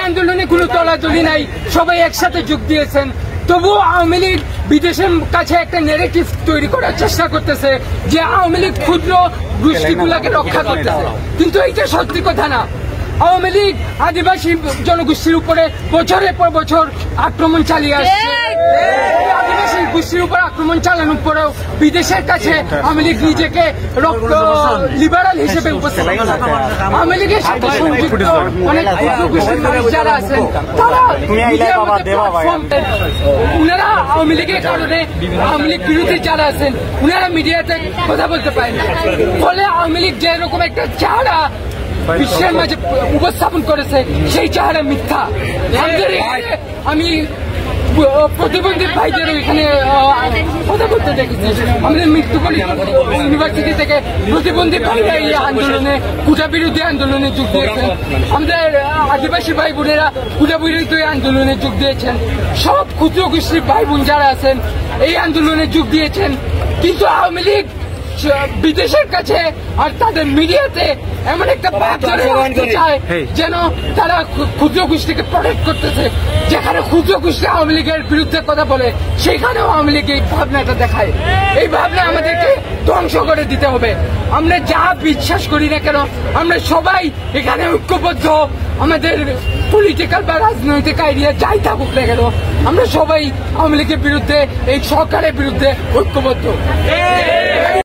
আন্দোলনে কোনো দলাদলি নাই, সবাই একসাথে যোগ দিয়েছেন। তবুও আওয়ামী লীগ বিদেশের কাছে একটা নেগেটিভ তৈরি করার চেষ্টা করতেছে যে আওয়ামী লীগ ক্ষুদ্র গোষ্ঠীগুলোকে রক্ষা করতেছে, কিন্তু এইটা সত্যি কথা না। আওয়ামী লীগ আদিবাসী জনগোষ্ঠীর উপরে বছরের পর বছর আক্রমণ চালিয়ে আসছে। আদিবাসী গোষ্ঠীর উপর আক্রমণ চালানোর পরেও বিদেশের কাছে আওয়ামী লীগ নিজেকে লিবারাল হিসেবে উপস্থাপন করে। আওয়ামী লীগের সাথে সংযুক্ত অনেক ক্ষুদ্র গোষ্ঠীর মানুষ যারা আছেন তারা উনারা আওয়ামী লীগের কারণে আওয়ামী লীগ বিরোধী যারা আছেন উনারা মিডিয়াতে কথা বলতে পারেন না। ফলে আওয়ামী লীগ যে এরকম একটা চেহারা বিশ্বের মাঝে উপস্থাপন করেছে সেই চেহারা মিথ্যা। আমি প্রতিবন্ধী ভাইদের এখানে কথা বলতে দেখেছি। আমাদের মৃত্যুকলী ইউনিভার্সিটি থেকে প্রতিবন্ধী ভাইরা এই আন্দোলনে, কোটা বিরোধী আন্দোলনে যোগ দিয়েছেন। আমাদের আদিবাসী ভাই বোনেরা কোটা বিরোধী আন্দোলনে যোগ দিয়েছেন। সব ক্ষুদ্র গোষ্ঠীর ভাই বোন যারা আছেন এই আন্দোলনে যোগ দিয়েছেন। কিন্তু আওয়ামী লীগ বিদেশের কাছে আর তাদের মিডিয়াতে এমন একটা ভাব ধরে রাখতে চায় যেন তারা ক্ষুদ্র গোষ্ঠীকে প্রোটেক্ট করতেছে। যেখানে ক্ষুদ্র গোষ্ঠী আওয়ামী লীগের বিরুদ্ধে কথা বলে সেখানেও আওয়ামী লীগ এই ভাবনাটা দেখায়। এই ভাবনা আমাদেরকে ধ্বংস করে দিতে হবে। আমরা যা বিশ্বাস করি না কেন আমরা সবাই এখানে ঐক্যবদ্ধ। আমাদের পলিটিক্যাল বা রাজনৈতিক আইডিয়া যাই থাকুক না কেন আমরা সবাই আওয়ামী লীগের বিরুদ্ধে, এই সরকারের বিরুদ্ধে ঐক্যবদ্ধ।